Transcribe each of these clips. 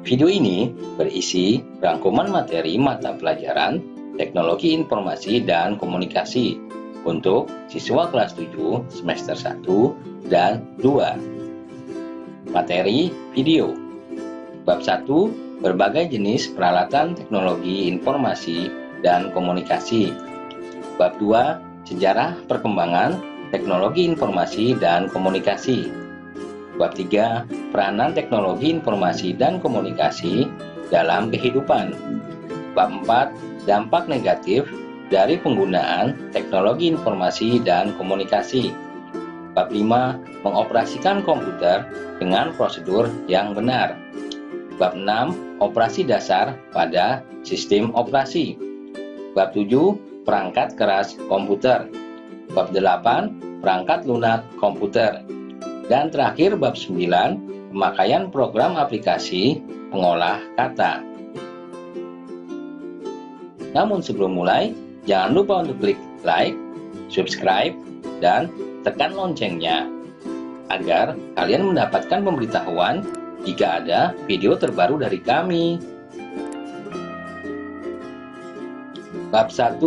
Video ini berisi rangkuman materi mata pelajaran Teknologi Informasi dan Komunikasi untuk siswa kelas 7 semester 1 dan 2. Materi video. Bab 1, berbagai jenis peralatan teknologi informasi dan komunikasi. Bab 2, sejarah perkembangan teknologi informasi dan komunikasi. Bab 3, peranan teknologi informasi dan komunikasi dalam kehidupan. Bab 4, dampak negatif dari penggunaan teknologi informasi dan komunikasi. Bab 5, mengoperasikan komputer dengan prosedur yang benar. Bab 6, operasi dasar pada sistem operasi. Bab 7, perangkat keras komputer. Bab 8, perangkat lunak komputer. Dan terakhir bab 9, pemakaian program aplikasi pengolah kata. Namun sebelum mulai, jangan lupa untuk klik like, subscribe, dan tekan loncengnya agar kalian mendapatkan pemberitahuan jika ada video terbaru dari kami. Bab 1,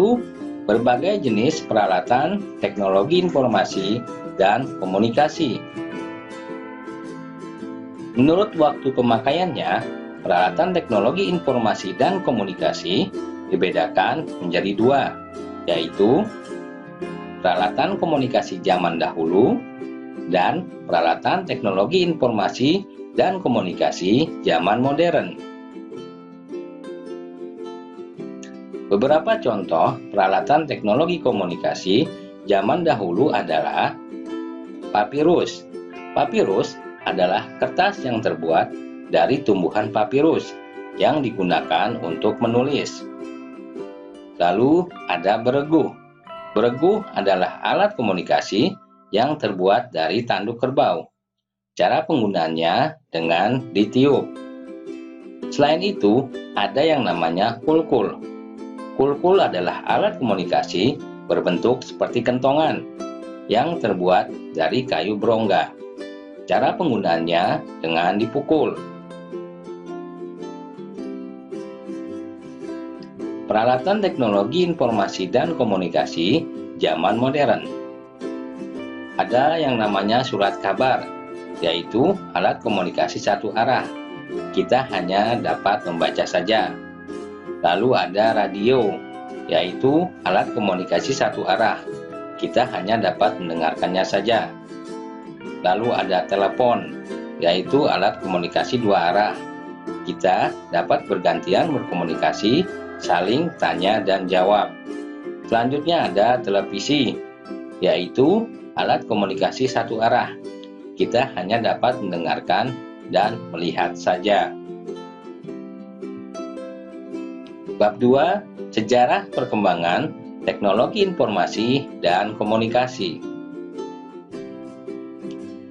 berbagai jenis peralatan teknologi informasi dan komunikasi. Menurut waktu pemakaiannya, peralatan teknologi informasi dan komunikasi dibedakan menjadi dua, yaitu peralatan komunikasi zaman dahulu dan peralatan teknologi informasi dan komunikasi zaman modern. Beberapa contoh peralatan teknologi komunikasi zaman dahulu adalah papirus. Papirus adalah kertas yang terbuat dari tumbuhan papirus yang digunakan untuk menulis. Lalu ada beregu. Beregu adalah alat komunikasi yang terbuat dari tanduk kerbau. Cara penggunaannya dengan ditiup. Selain itu, ada yang namanya kulkul. Kulkul adalah alat komunikasi berbentuk seperti kentongan yang terbuat dari kayu berongga. Cara penggunaannya dengan dipukul. Peralatan teknologi informasi dan komunikasi zaman modern. Ada yang namanya surat kabar, yaitu alat komunikasi satu arah. Kita hanya dapat membaca saja. Lalu ada radio, yaitu alat komunikasi satu arah. Kita hanya dapat mendengarkannya saja. Lalu ada telepon, yaitu alat komunikasi dua arah. Kita dapat bergantian berkomunikasi, saling tanya dan jawab. Selanjutnya ada televisi, yaitu alat komunikasi satu arah. Kita hanya dapat mendengarkan dan melihat saja. Bab 2, sejarah perkembangan teknologi informasi dan komunikasi.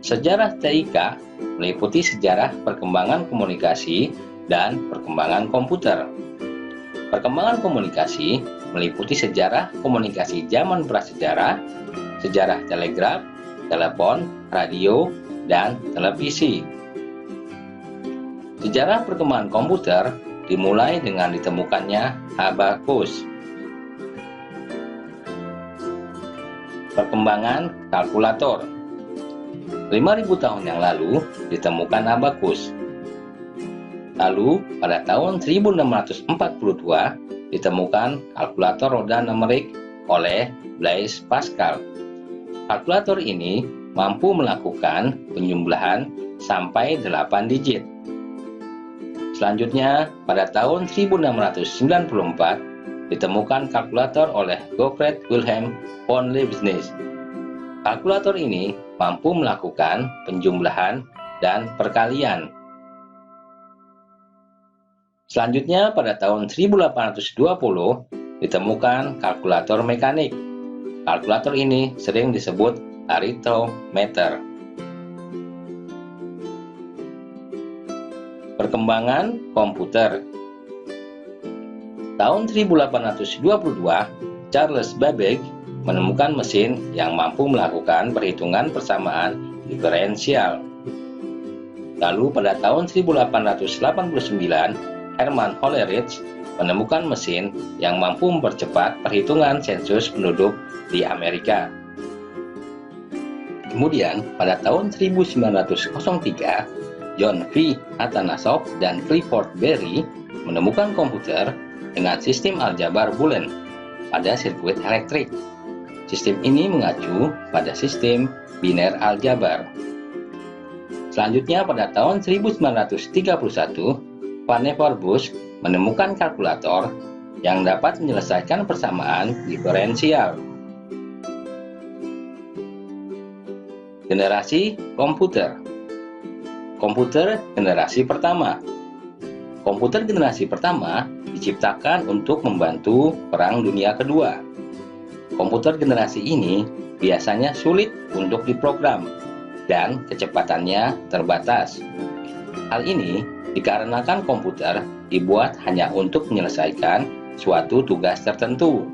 Sejarah TIK meliputi sejarah perkembangan komunikasi dan perkembangan komputer. Perkembangan komunikasi meliputi sejarah komunikasi zaman prasejarah, sejarah telegraf, telepon, radio, dan televisi. Sejarah perkembangan komputer dimulai dengan ditemukannya abakus. Perkembangan kalkulator. 5.000 tahun yang lalu ditemukan abakus. Lalu pada tahun 1642 ditemukan kalkulator roda numerik oleh Blaise Pascal. Kalkulator ini mampu melakukan penjumlahan sampai 8 digit. Selanjutnya pada tahun 1694 ditemukan kalkulator oleh Gottfried Wilhelm von Leibniz. Kalkulator ini mampu melakukan penjumlahan dan perkalian. Selanjutnya pada tahun 1820 ditemukan kalkulator mekanik. Kalkulator ini sering disebut arithmeter. Perkembangan komputer. Tahun 1822, Charles Babbage menemukan mesin yang mampu melakukan perhitungan persamaan diferensial. Lalu pada tahun 1889, Herman Hollerith menemukan mesin yang mampu mempercepat perhitungan sensus penduduk di Amerika. Kemudian, pada tahun 1903, John V. Atanasoff dan Clifford Berry menemukan komputer dengan sistem aljabar Boolean pada sirkuit elektrik. Sistem ini mengacu pada sistem biner aljabar. Selanjutnya, pada tahun 1931, Vannevar Bush menemukan kalkulator yang dapat menyelesaikan persamaan diferensial. Generasi komputer. Komputer generasi pertama. Komputer generasi pertama diciptakan untuk membantu Perang Dunia Kedua. Komputer generasi ini biasanya sulit untuk diprogram dan kecepatannya terbatas. Hal ini dikarenakan komputer dibuat hanya untuk menyelesaikan suatu tugas tertentu,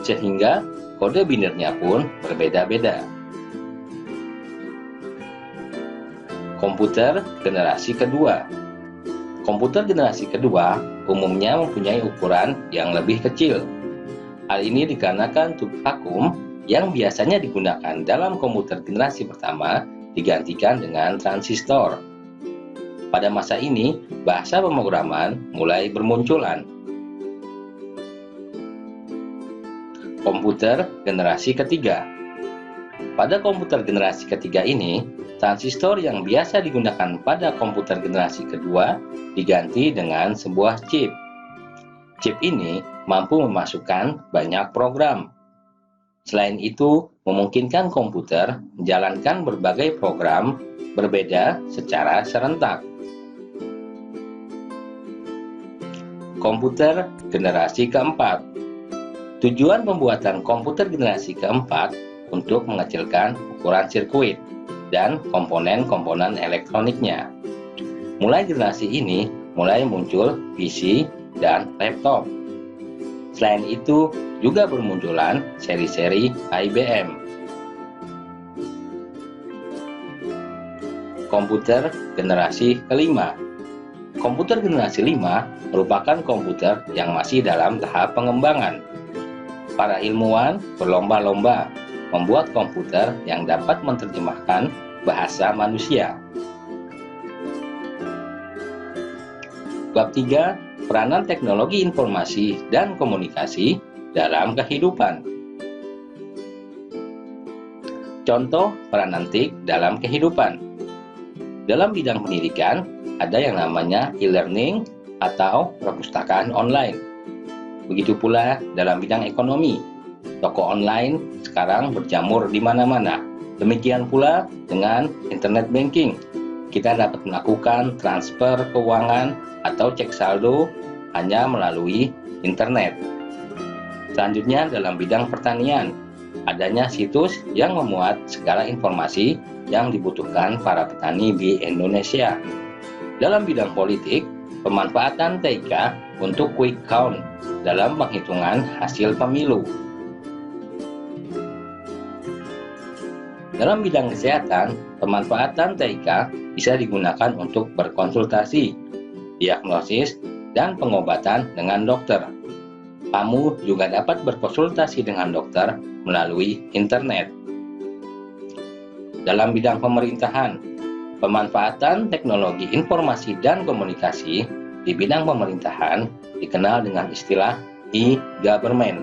sehingga kode binernya pun berbeda-beda. Komputer generasi kedua. Komputer generasi kedua umumnya mempunyai ukuran yang lebih kecil. Hal ini dikarenakan tub vakum yang biasanya digunakan dalam komputer generasi pertama digantikan dengan transistor. Pada masa ini, bahasa pemrograman mulai bermunculan. Komputer generasi ketiga. Pada komputer generasi ketiga ini, transistor yang biasa digunakan pada komputer generasi kedua diganti dengan sebuah chip. Chip ini mampu memasukkan banyak program. Selain itu, memungkinkan komputer menjalankan berbagai program berbeda secara serentak. Komputer generasi keempat. Tujuan pembuatan komputer generasi keempat untuk mengecilkan ukuran sirkuit dan komponen-komponen elektroniknya. Mulai generasi ini, mulai muncul PC dan laptop. Selain itu, juga bermunculan seri-seri IBM. Komputer generasi kelima. Komputer generasi 5 merupakan komputer yang masih dalam tahap pengembangan. Para ilmuwan berlomba-lomba membuat komputer yang dapat menerjemahkan bahasa manusia. Bab 3. Peranan teknologi informasi dan komunikasi dalam kehidupan. Contoh peranan TIK dalam kehidupan. Dalam bidang pendidikan, ada yang namanya e-learning atau perpustakaan online. Begitu pula dalam bidang ekonomi. Toko online sekarang berjamur di mana-mana. Demikian pula dengan internet banking. Kita dapat melakukan transfer keuangan atau cek saldo hanya melalui internet. Selanjutnya dalam bidang pertanian, adanya situs yang memuat segala informasi yang dibutuhkan para petani di Indonesia. Dalam bidang politik, pemanfaatan TIK untuk quick count dalam penghitungan hasil pemilu. Dalam bidang kesehatan, pemanfaatan TIK bisa digunakan untuk berkonsultasi, diagnosis, dan pengobatan dengan dokter. Kamu juga dapat berkonsultasi dengan dokter melalui internet. Dalam bidang pemerintahan, pemanfaatan teknologi informasi dan komunikasi di bidang pemerintahan dikenal dengan istilah e-government.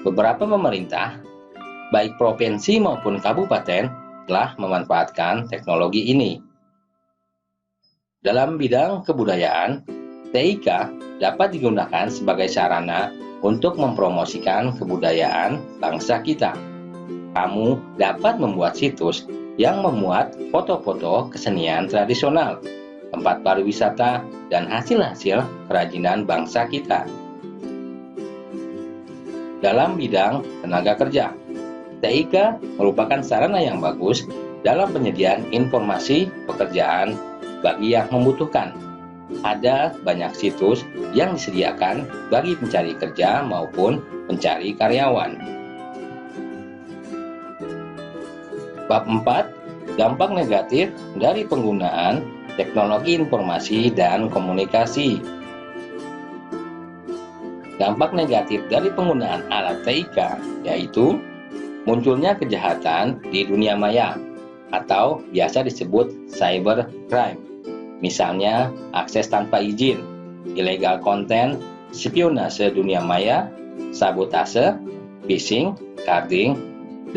Beberapa pemerintah, baik provinsi maupun kabupaten, telah memanfaatkan teknologi ini. Dalam bidang kebudayaan, TIK dapat digunakan sebagai sarana untuk mempromosikan kebudayaan bangsa kita. Kamu dapat membuat situs yang memuat foto-foto kesenian tradisional, tempat pariwisata, dan hasil-hasil kerajinan bangsa kita. Dalam bidang tenaga kerja, TIK merupakan sarana yang bagus dalam penyediaan informasi pekerjaan bagi yang membutuhkan. Ada banyak situs yang disediakan bagi pencari kerja maupun pencari karyawan. Bab 4. Dampak negatif dari penggunaan teknologi informasi dan komunikasi. Dampak negatif dari penggunaan alat TIK yaitu munculnya kejahatan di dunia maya atau biasa disebut cybercrime. Misalnya akses tanpa izin, illegal konten, spionase dunia maya, sabotase, phishing, carding,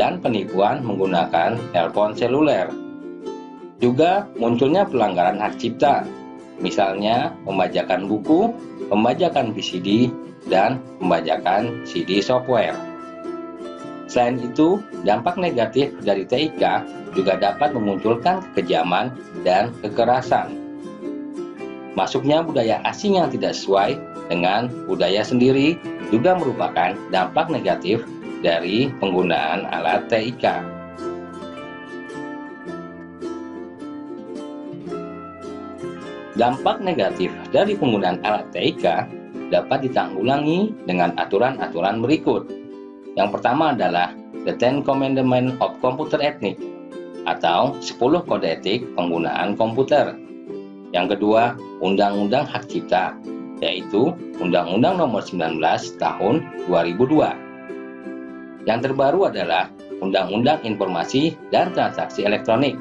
dan penipuan menggunakan telepon seluler. Juga munculnya pelanggaran hak cipta, misalnya pembajakan buku, pembajakan VCD, dan pembajakan CD software. Selain itu, dampak negatif dari TIK juga dapat memunculkan kekejaman dan kekerasan. Masuknya budaya asing yang tidak sesuai dengan budaya sendiri juga merupakan dampak negatif dari penggunaan alat TIK. Dampak negatif dari penggunaan alat TIK dapat ditanggulangi dengan aturan-aturan berikut. Yang pertama adalah The 10 Commandments of Computer Ethics atau 10 kode etik penggunaan komputer. Yang kedua, Undang-Undang Hak Cipta, yaitu Undang-Undang Nomor 19 Tahun 2002. Yang terbaru adalah Undang-Undang Informasi dan Transaksi Elektronik,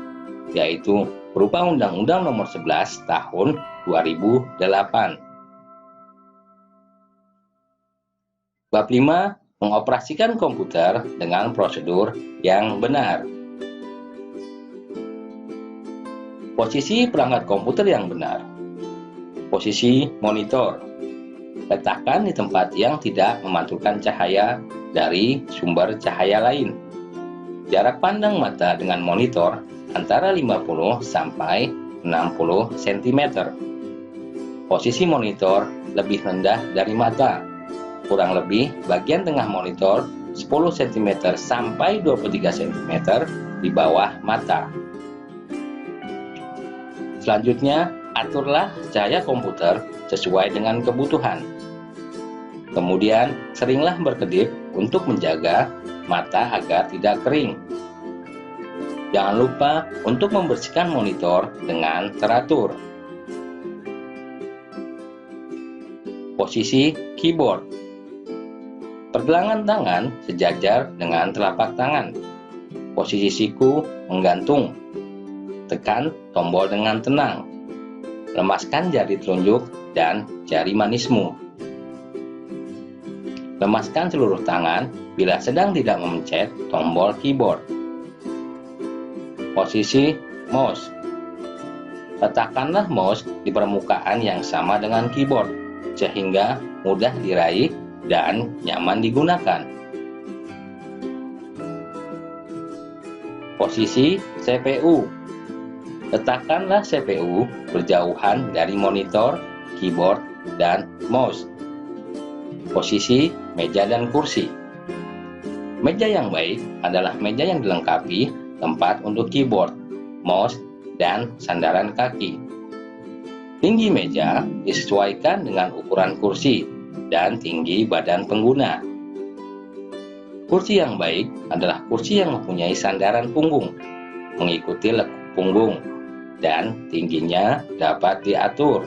yaitu berupa Undang-Undang Nomor 11 Tahun 2008. Bab 5. Mengoperasikan komputer dengan prosedur yang benar. Posisi perangkat komputer yang benar. Posisi monitor. Letakkan di tempat yang tidak memantulkan cahaya dari sumber cahaya lain. Jarak pandang mata dengan monitor antara 50 sampai 60 cm. Posisi monitor lebih rendah dari mata. Kurang lebih bagian tengah monitor 10 cm sampai 23 cm di bawah mata. Selanjutnya, aturlah cahaya komputer sesuai dengan kebutuhan. Kemudian, seringlah berkedip untuk menjaga mata agar tidak kering. Jangan lupa untuk membersihkan monitor dengan teratur. Posisi keyboard. Pergelangan tangan sejajar dengan telapak tangan. Posisi siku menggantung. Tekan tombol dengan tenang. Lemaskan jari telunjuk dan jari manismu. Lemaskan seluruh tangan bila sedang tidak memencet tombol keyboard. Posisi mouse. Letakkanlah mouse di permukaan yang sama dengan keyboard, sehingga mudah diraih dan nyaman digunakan. Posisi CPU. Letakkanlah CPU berjauhan dari monitor, keyboard, dan mouse. Posisi meja dan kursi. Meja yang baik adalah meja yang dilengkapi tempat untuk keyboard, mouse, dan sandaran kaki. Tinggi meja disesuaikan dengan ukuran kursi dan tinggi badan pengguna. Kursi yang baik adalah kursi yang mempunyai sandaran punggung, mengikuti lekuk punggung, dan tingginya dapat diatur.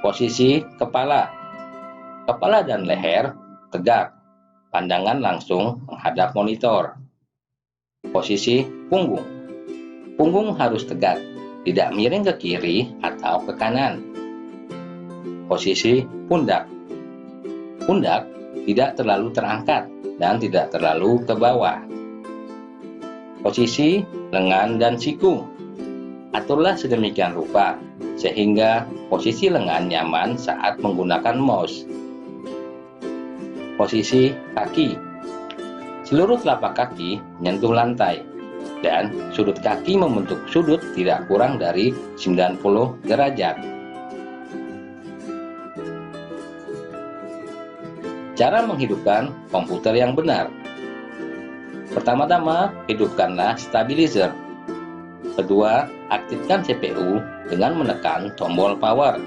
Posisi kepala. Kepala dan leher tegak, pandangan langsung menghadap monitor. Posisi punggung. Punggung harus tegak, tidak miring ke kiri atau ke kanan. Posisi pundak. Pundak tidak terlalu terangkat dan tidak terlalu ke bawah. Posisi lengan dan siku. Aturlah sedemikian rupa sehingga posisi lengan nyaman saat menggunakan mouse. Posisi kaki. Seluruh telapak kaki menyentuh lantai dan sudut kaki membentuk sudut tidak kurang dari 90 derajat. Cara menghidupkan komputer yang benar. Pertama-tama, hidupkanlah stabilizer. Kedua, aktifkan CPU dengan menekan tombol power.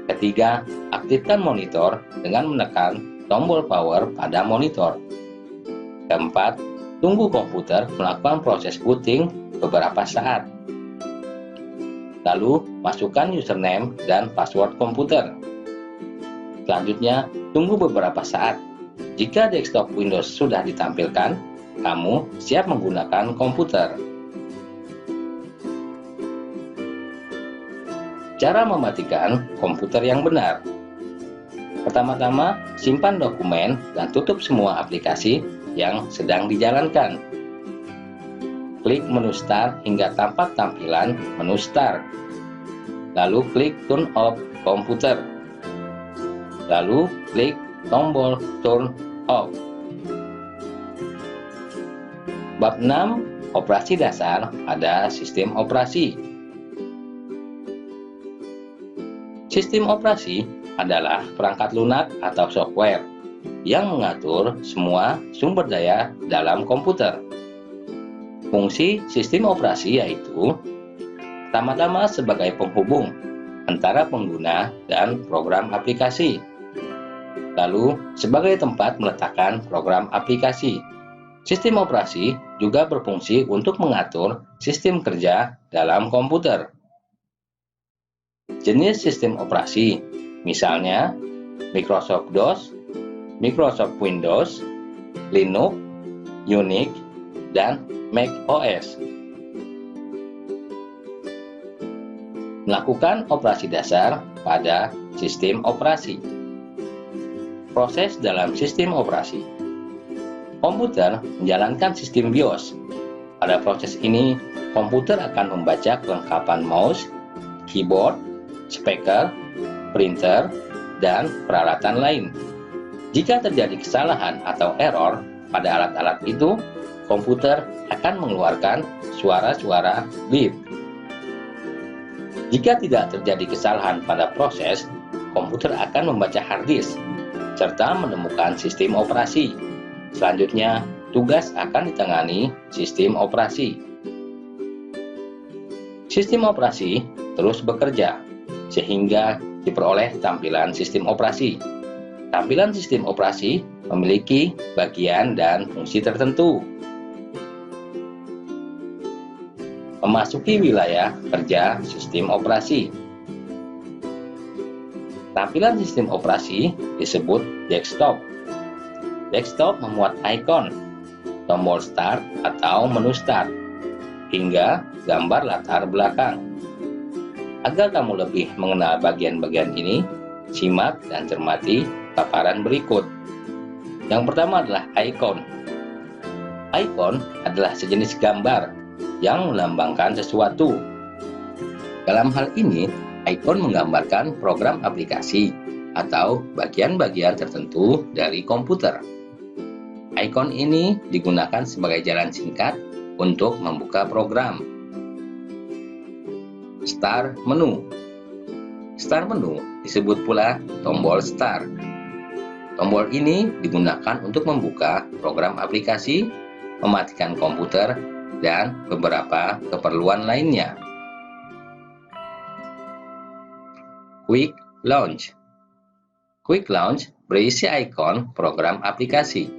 Ketiga, aktifkan monitor dengan menekan tombol power pada monitor. Keempat, tunggu komputer melakukan proses booting beberapa saat. Lalu, masukkan username dan password komputer. Selanjutnya, tunggu beberapa saat. Jika desktop Windows sudah ditampilkan, kamu siap menggunakan komputer. Cara mematikan komputer yang benar. Pertama-tama, simpan dokumen dan tutup semua aplikasi yang sedang dijalankan. Klik menu Start hingga tampak tampilan menu Start. Lalu klik Turn Off Komputer. Lalu klik tombol Turn Off. Bab 6. Operasi dasar pada sistem operasi. Sistem operasi adalah perangkat lunak atau software yang mengatur semua sumber daya dalam komputer. Fungsi sistem operasi yaitu pertama-tama sebagai penghubung antara pengguna dan program aplikasi. Lalu sebagai tempat meletakkan program aplikasi. Sistem operasi juga berfungsi untuk mengatur sistem kerja dalam komputer. Jenis sistem operasi, misalnya Microsoft DOS, Microsoft Windows, Linux, Unix, dan Mac OS. Melakukan operasi dasar pada sistem operasi. Proses dalam sistem operasi. Komputer menjalankan sistem BIOS. Pada proses ini, komputer akan membaca kelengkapan mouse, keyboard, speaker, printer, dan peralatan lain. Jika terjadi kesalahan atau error pada alat-alat itu, komputer akan mengeluarkan suara-suara beep. Jika tidak terjadi kesalahan pada proses, komputer akan membaca hard disk serta menemukan sistem operasi. Selanjutnya, tugas akan ditangani sistem operasi. Sistem operasi terus bekerja sehingga diperoleh tampilan sistem operasi. Tampilan sistem operasi memiliki bagian dan fungsi tertentu. Memasuki wilayah kerja sistem operasi. Tampilan sistem operasi disebut desktop. Desktop memuat ikon, tombol Start atau menu Start, hingga gambar latar belakang. Agar kamu lebih mengenal bagian-bagian ini, simak dan cermati paparan berikut. Yang pertama adalah ikon. Ikon adalah sejenis gambar yang melambangkan sesuatu. Dalam hal ini, ikon menggambarkan program aplikasi atau bagian-bagian tertentu dari komputer. Ikon ini digunakan sebagai jalan singkat untuk membuka program. Start menu. Start menu disebut pula tombol Start. Tombol ini digunakan untuk membuka program aplikasi, mematikan komputer, dan beberapa keperluan lainnya. Quick Launch. Quick Launch berisi ikon program aplikasi.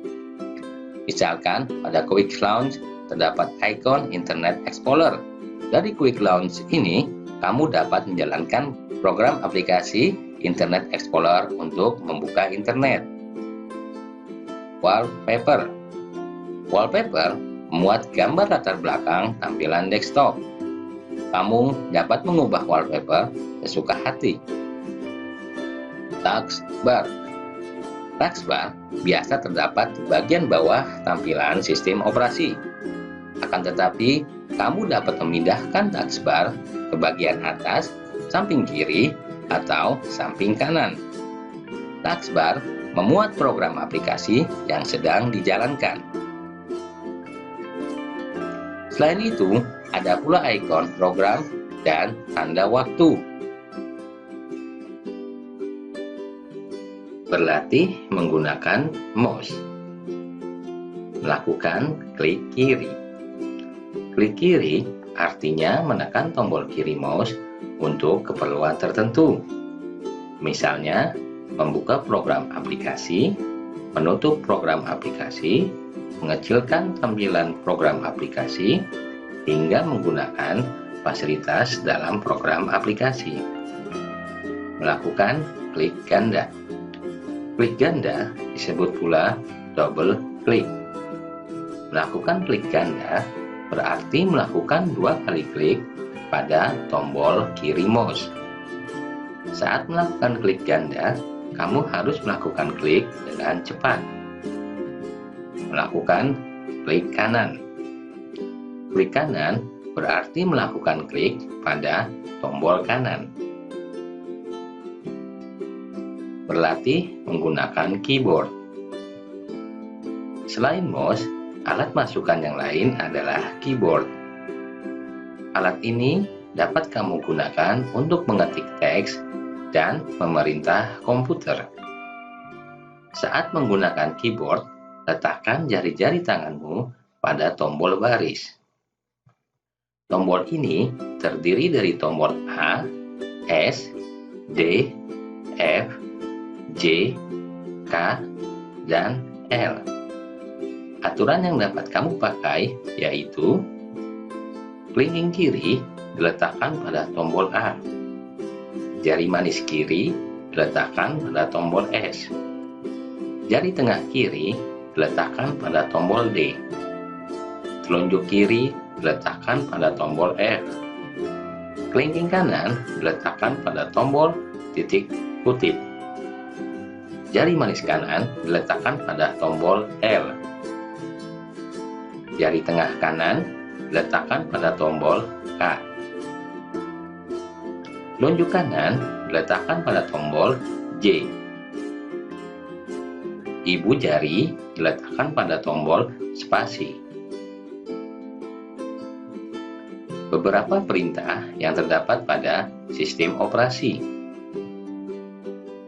Misalkan pada Quick Launch terdapat ikon Internet Explorer. Dari Quick Launch ini, kamu dapat menjalankan program aplikasi Internet Explorer untuk membuka internet. Wallpaper. Wallpaper memuat gambar latar belakang tampilan desktop. Kamu dapat mengubah wallpaper sesuka hati. Taskbar. Taskbar biasa terdapat di bagian bawah tampilan sistem operasi. Akan tetapi, kamu dapat memindahkan taskbar ke bagian atas, samping kiri, atau samping kanan. Taskbar memuat program aplikasi yang sedang dijalankan. Selain itu, ada pula ikon program dan tanda waktu. Berlatih menggunakan mouse. Melakukan klik kiri. Klik kiri artinya menekan tombol kiri mouse untuk keperluan tertentu. Misalnya, membuka program aplikasi, menutup program aplikasi, mengecilkan tampilan program aplikasi, hingga menggunakan fasilitas dalam program aplikasi. Melakukan klik ganda. Klik ganda disebut pula double klik. Melakukan klik ganda berarti melakukan 2 kali klik pada tombol kiri mouse. Saat melakukan klik ganda, kamu harus melakukan klik dengan cepat. Melakukan klik kanan. Klik kanan berarti melakukan klik pada tombol kanan. Berlatih menggunakan keyboard. Selain mouse, alat masukan yang lain adalah keyboard. Alat ini dapat kamu gunakan untuk mengetik teks dan memerintah komputer. Saat menggunakan keyboard, letakkan jari-jari tanganmu pada tombol baris. Tombol ini terdiri dari tombol A, S, D, F, J, K, dan L. Aturan yang dapat kamu pakai yaitu kelingking kiri diletakkan pada tombol A. Jari manis kiri diletakkan pada tombol S. Jari tengah kiri diletakkan pada tombol D. Telunjuk kiri diletakkan pada tombol F. Kelingking kanan diletakkan pada tombol titik kutip. Jari manis kanan diletakkan pada tombol L. Jari tengah kanan diletakkan pada tombol K. Telunjuk kanan diletakkan pada tombol J. Ibu jari diletakkan pada tombol spasi. Beberapa perintah yang terdapat pada sistem operasi.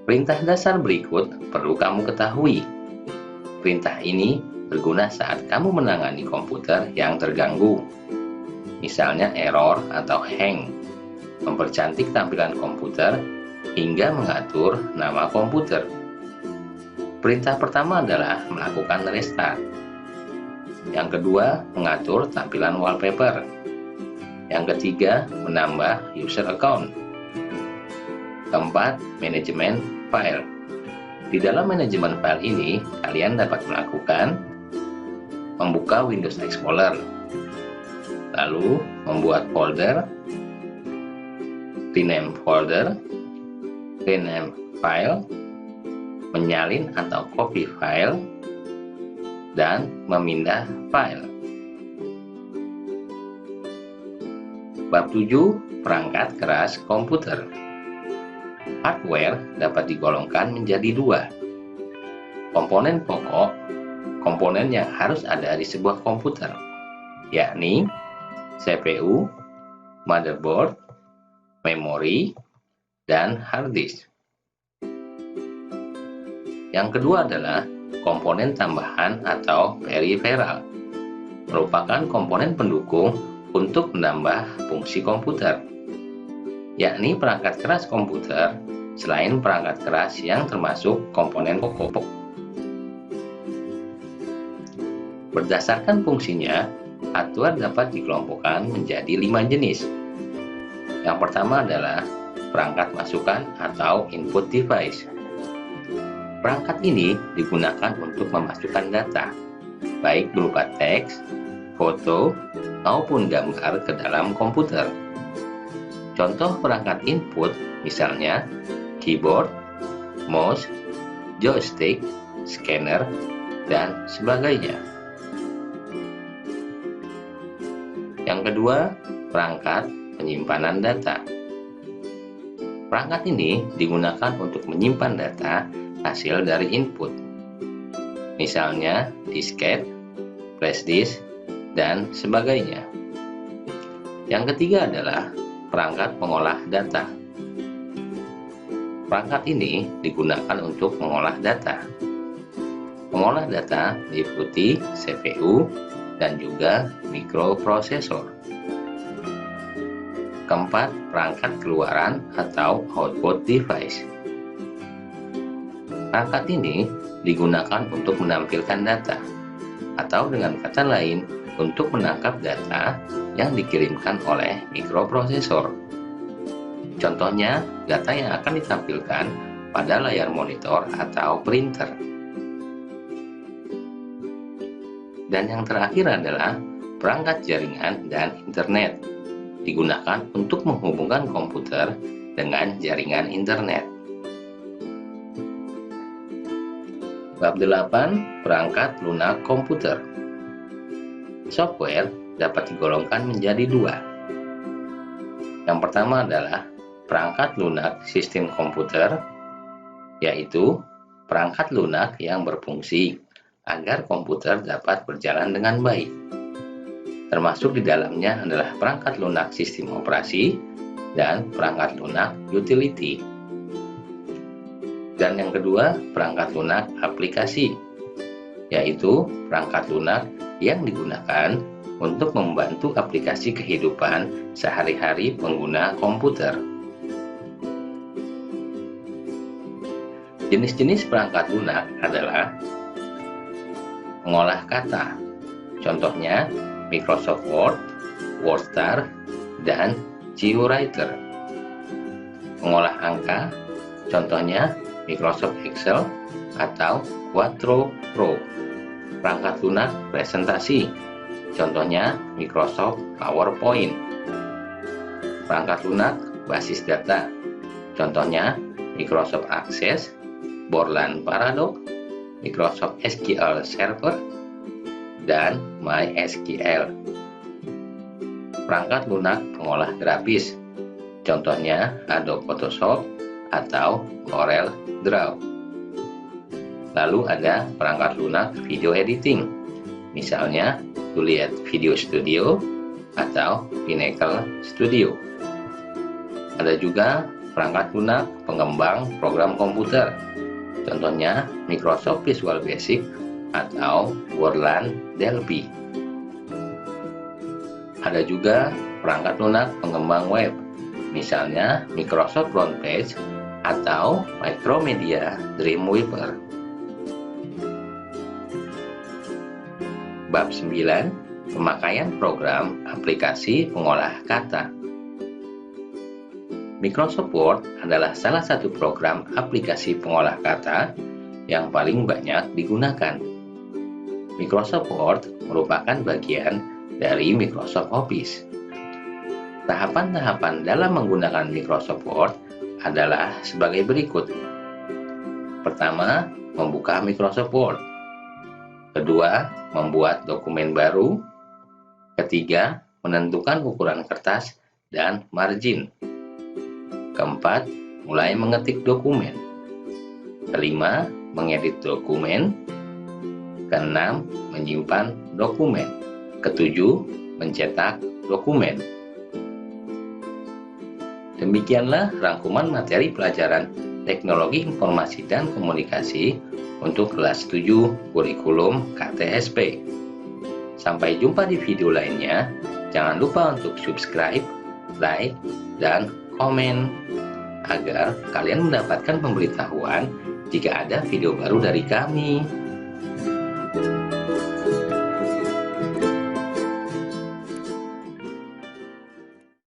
Perintah dasar berikut perlu kamu ketahui. Perintah ini berguna saat kamu menangani komputer yang terganggu, misalnya error atau hang, mempercantik tampilan komputer, hingga mengatur nama komputer. Perintah pertama adalah melakukan restart. Yang kedua, mengatur tampilan wallpaper. Yang ketiga, menambah user account. Keempat, manajemen file. Di dalam manajemen file ini, kalian dapat melakukan membuka Windows Explorer, lalu membuat folder, rename folder, rename file, menyalin atau copy file, dan memindah file. Bab 7. Perangkat keras komputer. Hardware dapat digolongkan menjadi 2. Komponen pokok, komponen yang harus ada di sebuah komputer, yakni CPU, motherboard, memori, dan hard disk. Yang kedua adalah komponen tambahan atau peripheral, merupakan komponen pendukung untuk menambah fungsi komputer, yakni perangkat keras komputer selain perangkat keras yang termasuk komponen pokok. Berdasarkan fungsinya, hardware dapat dikelompokkan menjadi 5 jenis. Yang pertama adalah perangkat masukan atau input device. Perangkat ini digunakan untuk memasukkan data, baik berupa teks, foto, maupun gambar ke dalam komputer. Contoh perangkat input misalnya keyboard, mouse, joystick, scanner, dan sebagainya. Yang kedua, perangkat penyimpanan data. Perangkat ini digunakan untuk menyimpan data hasil dari input, misalnya disket, flash disk, dan sebagainya. Yang ketiga adalah perangkat pengolah data. Perangkat ini digunakan untuk mengolah data. Mengolah data meliputi CPU dan juga mikroprosesor. Keempat, perangkat keluaran atau output device. Perangkat ini digunakan untuk menampilkan data. atau dengan kata lain, untuk menangkap data yang dikirimkan oleh mikroprosesor. Contohnya, data yang akan ditampilkan pada layar monitor atau printer. Dan yang terakhir adalah perangkat jaringan dan internet, digunakan untuk menghubungkan komputer dengan jaringan internet. Bab 8. Perangkat lunak komputer. Software dapat digolongkan menjadi dua. Yang pertama adalah perangkat lunak sistem komputer, yaitu perangkat lunak yang berfungsi agar komputer dapat berjalan dengan baik. Termasuk di dalamnya adalah perangkat lunak sistem operasi dan perangkat lunak utility. Dan yang kedua, perangkat lunak aplikasi, yaitu perangkat lunak yang digunakan untuk membantu aplikasi kehidupan sehari-hari pengguna komputer. Jenis-jenis perangkat lunak adalah pengolah kata, contohnya Microsoft Word, WordStar, dan GeoWriter. Pengolah angka, contohnya Microsoft Excel atau Quadro Pro. Perangkat lunak presentasi, contohnya Microsoft PowerPoint. Perangkat lunak basis data, contohnya Microsoft Access, Borland Paradox, Microsoft SQL Server, dan MySQL. Perangkat lunak pengolah grafis, contohnya Adobe Photoshop atau Corel Draw. Lalu ada perangkat lunak video editing, misalnya Juliet Video Studio atau Pinnacle Studio. Ada juga perangkat lunak pengembang program komputer, contohnya Microsoft Visual Basic atau Borland Delphi. Ada juga perangkat lunak pengembang web, misalnya Microsoft Frontpage atau Micromedia Dreamweaver. Bab 9. Pemakaian program aplikasi pengolah kata. Microsoft Word adalah salah satu program aplikasi pengolah kata yang paling banyak digunakan. Microsoft Word merupakan bagian dari Microsoft Office. Tahapan-tahapan dalam menggunakan Microsoft Word adalah sebagai berikut. Pertama, membuka Microsoft Word. Kedua, membuat dokumen baru. Ketiga, menentukan ukuran kertas dan margin. Keempat, mulai mengetik dokumen. Kelima, mengedit dokumen. Keenam, menyimpan dokumen. Ketujuh, mencetak dokumen. Demikianlah rangkuman materi pelajaran Teknologi Informasi dan Komunikasi untuk kelas 7 kurikulum KTSP. Sampai jumpa di video lainnya. Jangan lupa untuk subscribe, like, dan komen agar kalian mendapatkan pemberitahuan jika ada video baru dari kami.